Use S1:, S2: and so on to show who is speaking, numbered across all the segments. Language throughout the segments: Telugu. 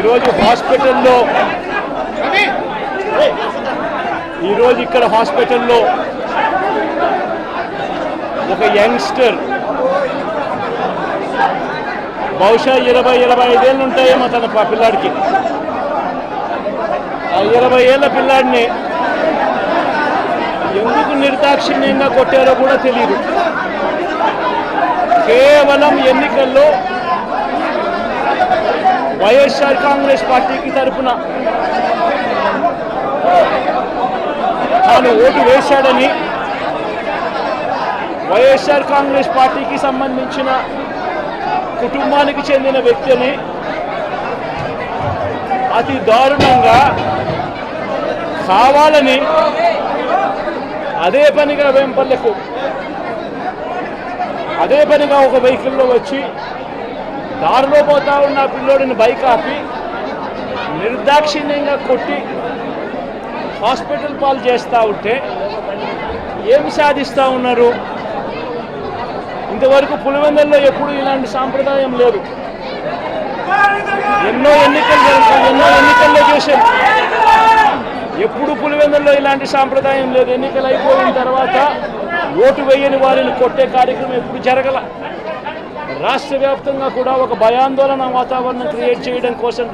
S1: ఈరోజు ఇక్కడ హాస్పిటల్లో ఒక యంగ్స్టర్ బహుశా 20-25 ఏళ్ళు ఉంటాయేమో తన పిల్లాడికి. ఆ 20 ఏళ్ళ పిల్లాడిని ఎందుకు నిర్దాక్షిణ్యంగా కొట్టారో కూడా తెలియదు. కేవలం ఎన్నికల్లో వైఎస్ఆర్ కాంగ్రెస్ పార్టీకి తరఫున తాను ఓటు వేశాడని, వైఎస్ఆర్ కాంగ్రెస్ పార్టీకి సంబంధించిన కుటుంబానికి చెందిన వ్యక్తిని అతి దారుణంగా కావాలని అదే పనిగా వేంపల్లెకు ఒక వెహికల్లో వచ్చి దారిలో పోతా ఉన్న పిల్లోడిని బైక్ ఆపి నిర్దాక్షిణ్యంగా కొట్టి హాస్పిటల్ పాలు చేస్తూ ఉంటే ఏమి సాధిస్తూ ఉన్నారు? ఇంతవరకు పులివెందుల్లో ఎప్పుడు ఇలాంటి సాంప్రదాయం లేదు. ఎన్నో ఎన్నికల్లో చేశాం, ఎప్పుడు పులివెందుల్లో ఇలాంటి సాంప్రదాయం లేదు. ఎన్నికలు అయిపోయిన తర్వాత ఓటు వేయని వారిని కొట్టే కార్యక్రమం ఎప్పుడు జరగల. రాష్ట్ర వ్యాప్తంగా కూడా ఒక భయాందోళన వాతావరణం క్రియేట్ చేయడం కోసం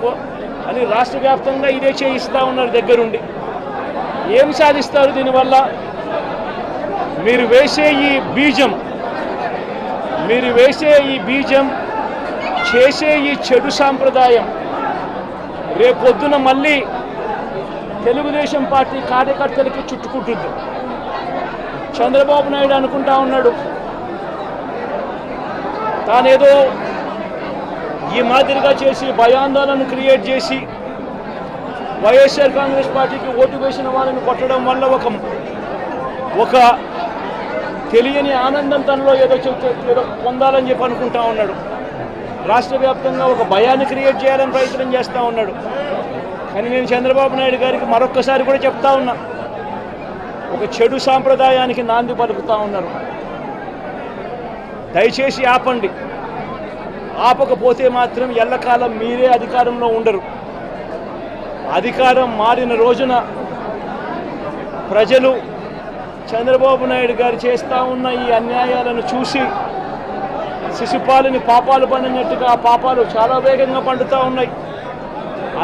S1: అని రాష్ట్ర వ్యాప్తంగా ఇదే చేయిస్తూ ఉన్నారు దగ్గరుండి. ఏం సాధిస్తారు దీనివల్ల? మీరు వేసే ఈ బీజం చేసే ఈ చెడు సాంప్రదాయం రేపొద్దున మళ్ళీ తెలుగుదేశం పార్టీ కార్యకర్తలకి చుట్టుకుంటుంది. చంద్రబాబు నాయుడు అనుకుంటా ఉన్నాడు తానేదో ఈ మాదిరిగా చేసి భయాందోళన క్రియేట్ చేసి వైఎస్ఆర్ కాంగ్రెస్ పార్టీకి ఓటు వేసిన వాళ్ళని కొట్టడం వల్ల ఒక తెలియని ఆనందం తనలో ఏదో పొందాలని చెప్పి అనుకుంటా ఉన్నాడు. రాష్ట్ర వ్యాప్తంగా ఒక భయాన్ని క్రియేట్ చేయాలని ప్రయత్నం చేస్తూ ఉన్నాడు. కానీ నేను చంద్రబాబు నాయుడు గారికి మరొక్కసారి కూడా చెప్తా ఉన్నా, ఒక చెడు సాంప్రదాయానికి నాంది పలుకుతూ ఉన్నారు. దయచేసి ఆపండి. ఆపకపోతే మాత్రం ఎల్లకాలం మీరే అధికారంలో ఉండరు. అధికారం మారిన రోజున ప్రజలు చంద్రబాబు నాయుడు గారు చేస్తూ ఉన్న ఈ అన్యాయాలను చూసి శిశుపాలని పాపాలు పండినట్టుగా ఆ పాపాలు చాలా వేగంగా పండుతూ ఉన్నాయి.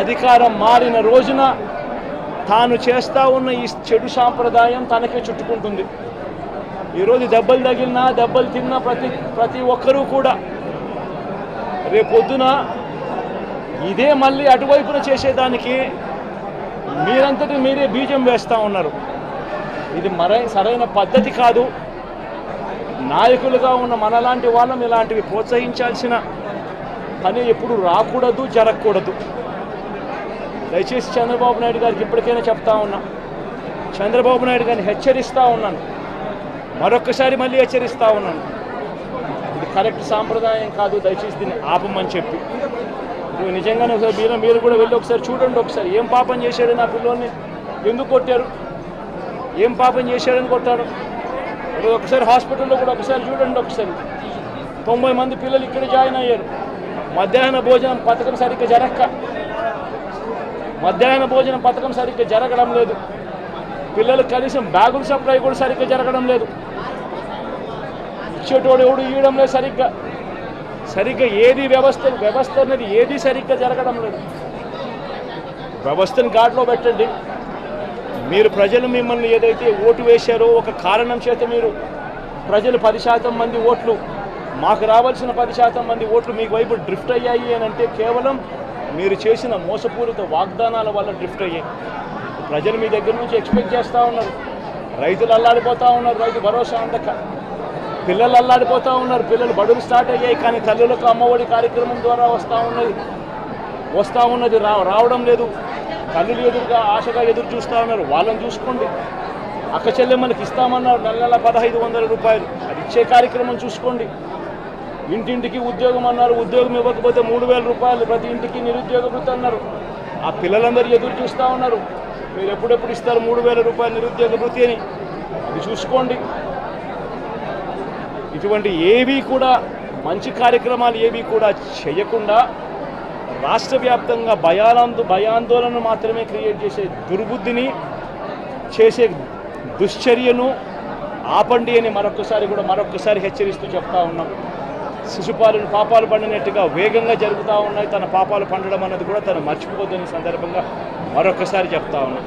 S1: అధికారం మారిన రోజున తాను చేస్తూ ఉన్న ఈ చెడు సాంప్రదాయం తనకే చుట్టుకుంటుంది. ఈరోజు దెబ్బలు తగిలినా దెబ్బలు తిన్నా ప్రతి ఒక్కరూ కూడా రేపొద్దున ఇదే మళ్ళీ అటువైపున చేసేదానికి మీరంతటి మీరే బీజం వేస్తూ ఉన్నారు. ఇది సరైన పద్ధతి కాదు. నాయకులుగా ఉన్న మనలాంటి వాళ్ళం ఇలాంటివి ప్రోత్సహించాల్సిన పని ఎప్పుడు రాకూడదు, జరగకూడదు. దయచేసి చంద్రబాబు నాయుడు గారికి ఇప్పటికైనా చెప్తా ఉన్నా, చంద్రబాబు నాయుడు గారిని హెచ్చరిస్తూ ఉన్నాను, మరొక్కసారి మళ్ళీ హెచ్చరిస్తూ ఉన్నాను. ఇది కరెక్ట్ సాంప్రదాయం కాదు, దయచేసి దీన్ని ఆపమని చెప్పి. నిజంగానే ఒకసారి మీరు కూడా వెళ్ళి ఒకసారి చూడండి. ఒకసారి ఏం పాపం చేశాడు నా పిల్లోని, ఎందుకు కొట్టారు, ఏం పాపం చేశాడని కొట్టారు. ఒకసారి హాస్పిటల్లో కూడా ఒకసారి చూడండి. ఒకసారి 90 మంది పిల్లలు ఇక్కడ జాయిన్ అయ్యారు. మధ్యాహ్న భోజనం పథకం సరిగ్గా జరగడం లేదు. పిల్లలకు కనీసం బ్యాగుల సప్లై కూడా సరిగ్గా జరగడం లేదు. ఇచ్చేటోడు ఎవడు ఇవ్వడం లేదు సరిగ్గా ఏది వ్యవస్థ అనేది ఏది సరిగ్గా జరగడం లేదు. వ్యవస్థను గాడిలో పెట్టండి. మీరు ప్రజలు మిమ్మల్ని ఏదైతే ఓటు వేశారో ఒక కారణం చేత మీరు ప్రజలు 10% మంది ఓట్లు, మాకు రావాల్సిన 10% మంది ఓట్లు మీకు వైపు డ్రిఫ్ట్ అయ్యాయి అని అంటే కేవలం మీరు చేసిన మోసపూరిత వాగ్దానాల వల్ల డ్రిఫ్ట్ అయ్యాయి. ప్రజలు మీ దగ్గర నుంచి ఎక్స్పెక్ట్ చేస్తూ ఉన్నారు. రైతులు అల్లాడిపోతూ ఉన్నారు, రైతు భరోసా అందక. పిల్లలు అల్లాడిపోతూ ఉన్నారు, పిల్లలు బడులు స్టార్ట్ అయ్యాయి కానీ తల్లులకు అమ్మఒడి కార్యక్రమం ద్వారా వస్తూ ఉన్నది రావడం లేదు. తల్లులు ఎదురుగా ఆశగా ఎదురు చూస్తూ ఉన్నారు. వాళ్ళని చూసుకోండి. అక్క చెల్లెమ్మలకి ఇస్తామన్నారు నెల 1500 రూపాయలు, అది ఇచ్చే కార్యక్రమం చూసుకోండి. ఇంటింటికి ఉద్యోగం అన్నారు, ఉద్యోగం ఇవ్వకపోతే 3000 రూపాయలు ప్రతి ఇంటికి నిరుద్యోగ వృత్తి అన్నారు. ఆ పిల్లలందరూ ఎదురు చూస్తూ ఉన్నారు, మీరు ఎప్పుడెప్పుడు ఇస్తారు 3000 రూపాయలు నిరుద్యోగ వృత్తి అని. అది చూసుకోండి. ఇటువంటి ఏవి కూడా మంచి కార్యక్రమాలు ఏవి కూడా చేయకుండా రాష్ట్ర వ్యాప్తంగా భయాందోళన మాత్రమే క్రియేట్ చేసే దుర్బుద్ధిని చేసే దుశ్చర్యను ఆపండి అని మరొక్కసారి హెచ్చరిస్తూ చెప్తా ఉన్నాం. శిశుపాలను పాపాలు పండినట్టుగా వేగంగా జరుగుతూ ఉన్నాయి. తన పాపాలు పండడం అన్నది కూడా తను మర్చిపోద్దని సందర్భంగా మరొకసారి చెప్తా ఉన్నాం.